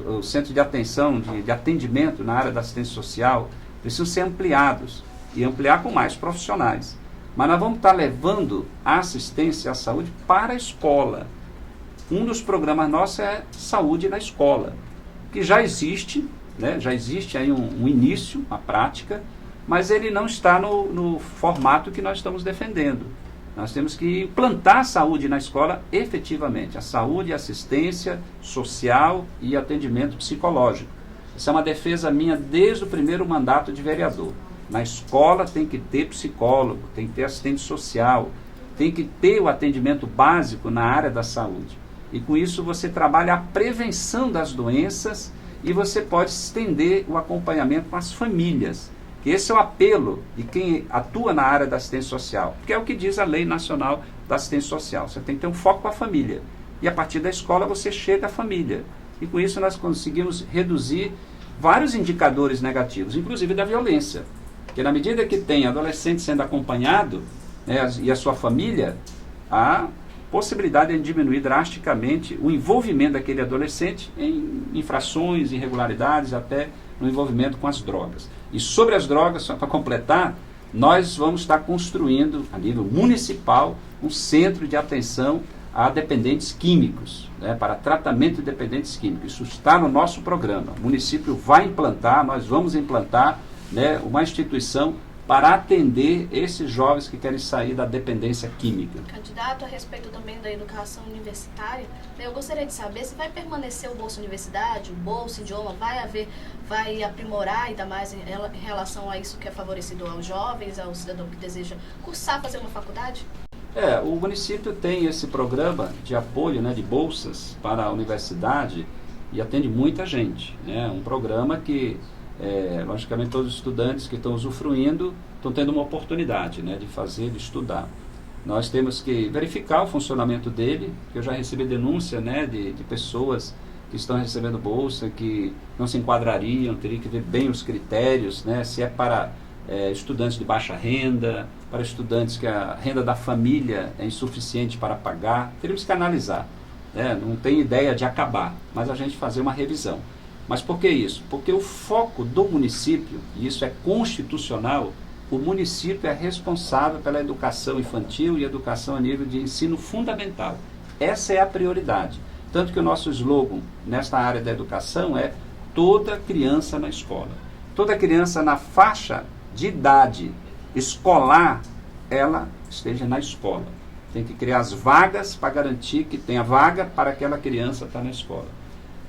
o centro de atenção, de atendimento na área da assistência social, precisam ser ampliados e ampliar com mais profissionais. Mas nós vamos estar levando a assistência à saúde para a escola. Um dos programas nossos é Saúde na Escola, que já existe, né, já existe aí um início, uma prática, mas ele não está no formato que nós estamos defendendo. Nós temos que implantar a saúde na escola efetivamente, a saúde, assistência social e atendimento psicológico. Essa é uma defesa minha desde o primeiro mandato de vereador. Na escola tem que ter psicólogo, tem que ter assistente social, tem que ter o atendimento básico na área da saúde. E com isso você trabalha a prevenção das doenças e você pode estender o acompanhamento com as famílias. Esse é o apelo de quem atua na área da assistência social, porque é o que diz a Lei Nacional da Assistência Social. Você tem que ter um foco com a família. E a partir da escola você chega à família. E com isso nós conseguimos reduzir vários indicadores negativos, inclusive da violência. Porque na medida que tem adolescente sendo acompanhado, né, e a sua família, há possibilidade de diminuir drasticamente o envolvimento daquele adolescente em infrações, irregularidades, até no envolvimento com as drogas. E sobre as drogas, só para completar, nós vamos estar construindo, a nível municipal, um centro de atenção a dependentes químicos, né, para tratamento de dependentes químicos. Isso está no nosso programa. O município vai implantar, nós vamos implantar, né, uma instituição para atender esses jovens que querem sair da dependência química. Candidato, a respeito também da educação universitária, eu gostaria de saber se vai permanecer o Bolsa Universidade, o Bolsa Idioma, vai aprimorar ainda mais em relação a isso que é favorecido aos jovens, ao cidadão que deseja cursar, fazer uma faculdade? O município tem esse programa de apoio, né, de bolsas para a universidade e atende muita gente, né? Um programa que logicamente todos os estudantes que estão usufruindo estão tendo uma oportunidade, né, de fazer, de estudar. Nós temos que verificar o funcionamento dele, porque eu já recebi denúncia, né, de pessoas que estão recebendo bolsa, que não se enquadrariam, teria que ver bem os critérios, né, se é para estudantes de baixa renda, para estudantes que a renda da família é insuficiente para pagar, teríamos que analisar, né, não tem ideia de acabar, mas a gente fazer uma revisão. Mas por que isso? Porque o foco do município, e isso é constitucional, o município é responsável pela educação infantil e educação a nível de ensino fundamental. Essa é a prioridade. Tanto que o nosso slogan nesta área da educação é toda criança na escola. Toda criança na faixa de idade escolar, ela esteja na escola. Tem que criar as vagas para garantir que tenha vaga para aquela criança estar na escola.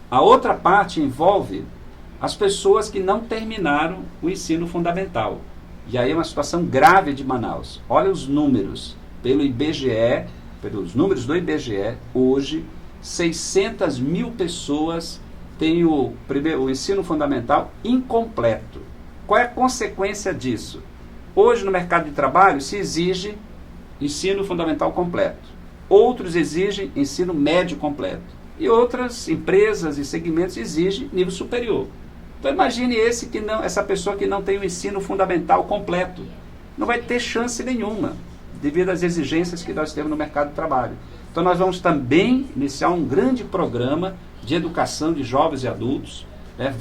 A outra parte envolve as pessoas que não terminaram o ensino fundamental. E aí é uma situação grave de Manaus. Olha os números. Pelo IBGE, pelos números do IBGE, hoje, 600 mil pessoas têm o ensino fundamental incompleto. Qual é a consequência disso? Hoje, no mercado de trabalho, se exige ensino fundamental completo. Outros exigem ensino médio completo. E outras empresas e segmentos exigem nível superior. Então, imagine essa pessoa que não tem o ensino fundamental completo. Não vai ter chance nenhuma, devido às exigências que nós temos no mercado de trabalho. Então, nós vamos também iniciar um grande programa de educação de jovens e adultos,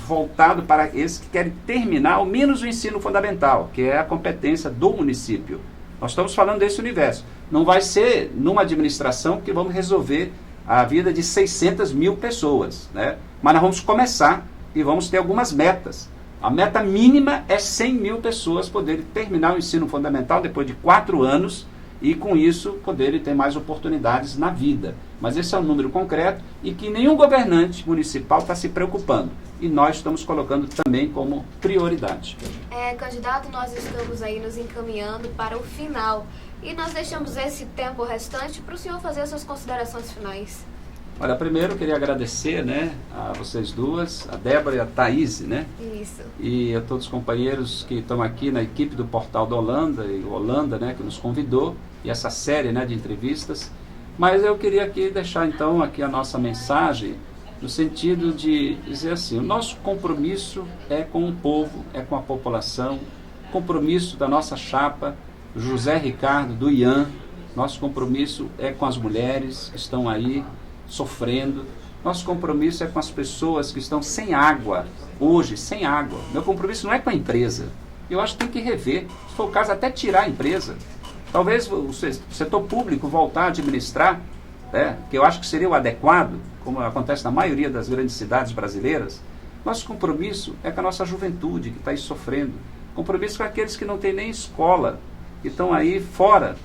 voltado para esses que querem terminar ao menos o ensino fundamental, que é a competência do município. Nós estamos falando desse universo. Não vai ser numa administração que vamos resolver a vida de 600 mil pessoas, né? Mas nós vamos começar e vamos ter algumas metas. A meta mínima é 100 mil pessoas poderem terminar o ensino fundamental depois de 4 anos e, com isso, poderem ter mais oportunidades na vida. Mas esse é um número concreto e que nenhum governante municipal está se preocupando. E nós estamos colocando também como prioridade. Candidato, nós estamos aí nos encaminhando para o final. E nós deixamos esse tempo restante para o senhor fazer as suas considerações finais. Olha, primeiro eu queria agradecer, a vocês duas, a Débora e a Thaís, Isso. E a todos os companheiros que estão aqui na equipe do Portal da Holanda, e Holanda, que nos convidou, e essa série, de entrevistas. Mas eu queria aqui deixar, então, aqui a nossa mensagem, no sentido de dizer assim, o nosso compromisso é com o povo, é com a população, compromisso da nossa chapa, José Ricardo, do IAN, nosso compromisso é com as mulheres que estão aí, sofrendo. Nosso compromisso é com as pessoas que estão sem água, hoje, sem água. Meu compromisso não é com a empresa. Eu acho que tem que rever, se for o caso, até tirar a empresa. Talvez o setor público voltar a administrar, que eu acho que seria o adequado, como acontece na maioria das grandes cidades brasileiras. Nosso compromisso é com a nossa juventude, que está aí sofrendo. Compromisso com aqueles que não têm nem escola, que estão aí fora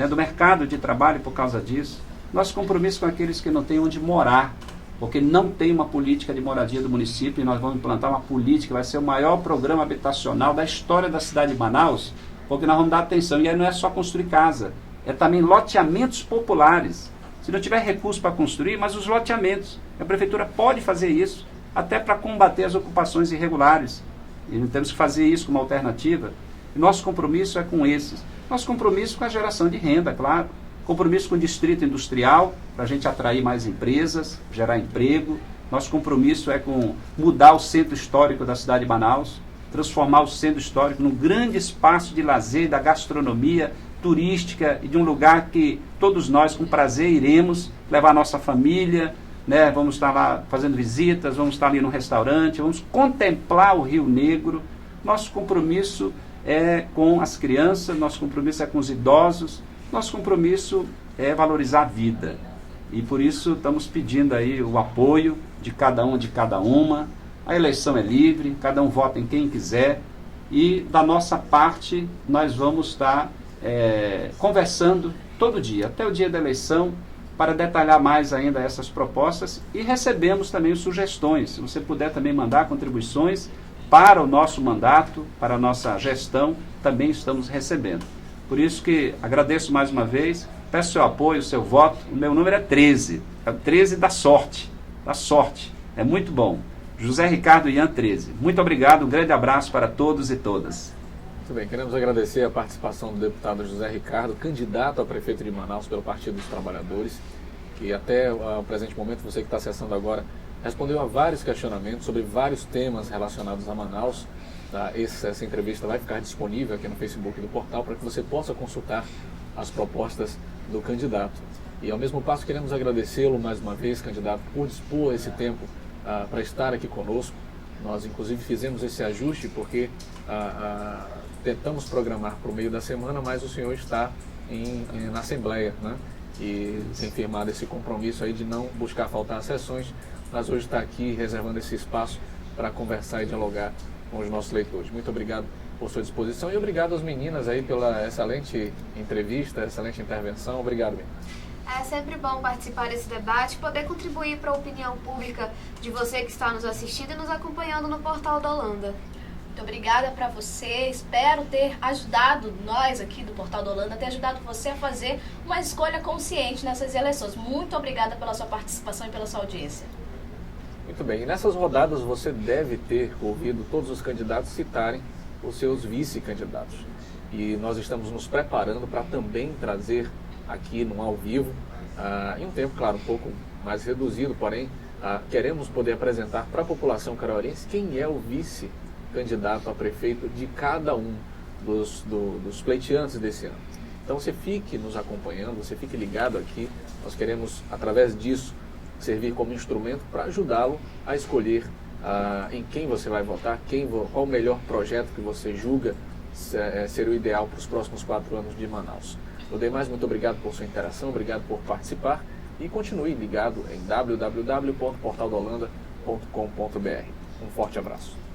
do mercado de trabalho por causa disso. Nosso compromisso com aqueles que não têm onde morar, porque não tem uma política de moradia do município, e nós vamos implantar uma política, vai ser o maior programa habitacional da história da cidade de Manaus, porque nós vamos dar atenção. E aí não é só construir casa, é também loteamentos populares. Se não tiver recurso para construir, mas os loteamentos, a prefeitura pode fazer isso, até para combater as ocupações irregulares. E nós temos que fazer isso como alternativa. E nosso compromisso é com esses. Nosso compromisso com a geração de renda, claro. Compromisso com o distrito industrial, para a gente atrair mais empresas, gerar emprego. Nosso compromisso é com mudar o centro histórico da cidade de Manaus, transformar o centro histórico num grande espaço de lazer, da gastronomia turística e de um lugar que todos nós, com prazer, iremos levar a nossa família, vamos estar lá fazendo visitas, vamos estar ali no restaurante, vamos contemplar o Rio Negro. Nosso compromisso é com as crianças, nosso compromisso é com os idosos, nosso compromisso é valorizar a vida. E por isso estamos pedindo aí o apoio de cada um, de cada uma. A eleição é livre, cada um vota em quem quiser. E da nossa parte, nós vamos estar conversando todo dia, até o dia da eleição, para detalhar mais ainda essas propostas. E recebemos também sugestões. Se você puder também mandar contribuições para o nosso mandato, para a nossa gestão, também estamos recebendo. Por isso que agradeço mais uma vez, peço seu apoio, seu voto. O meu número é 13, é o 13 da sorte, é muito bom. José Ricardo Ian 13. Muito obrigado, um grande abraço para todos e todas. Muito bem, queremos agradecer a participação do deputado José Ricardo, candidato a prefeito de Manaus pelo Partido dos Trabalhadores, que até o presente momento, você que está acessando agora, respondeu a vários questionamentos sobre vários temas relacionados a Manaus. Essa entrevista vai ficar disponível aqui no Facebook do portal para que você possa consultar as propostas do candidato. E ao mesmo passo queremos agradecê-lo mais uma vez, candidato, por dispor esse tempo para estar aqui conosco. Nós inclusive fizemos esse ajuste porque tentamos programar para o meio da semana, mas o senhor está na Assembleia, e tem firmado esse compromisso aí de não buscar faltar às sessões, mas hoje está aqui reservando esse espaço para conversar e dialogar com os nossos leitores. Muito obrigado por sua disposição e obrigado às meninas aí pela excelente entrevista, excelente intervenção. Obrigado, meninas. É sempre bom participar desse debate, poder contribuir para a opinião pública de você que está nos assistindo e nos acompanhando no Portal da Holanda. Muito obrigada para você, espero ter ajudado nós aqui do Portal da Holanda, ter ajudado você a fazer uma escolha consciente nessas eleições. Muito obrigada pela sua participação e pela sua audiência. Muito bem, e nessas rodadas você deve ter ouvido todos os candidatos citarem os seus vice-candidatos. E nós estamos nos preparando para também trazer aqui no ao vivo, em um tempo, claro, um pouco mais reduzido, porém, queremos poder apresentar para a população caruarense quem é o vice-candidato a prefeito de cada um dos pleiteantes desse ano. Então você fique nos acompanhando, você fique ligado aqui, nós queremos, através disso, servir como instrumento para ajudá-lo a escolher em quem você vai votar, qual o melhor projeto que você julga ser o ideal para os próximos 4 anos de Manaus. Odemais, muito obrigado por sua interação, obrigado por participar e continue ligado em www.portaldaholanda.com.br. Um forte abraço.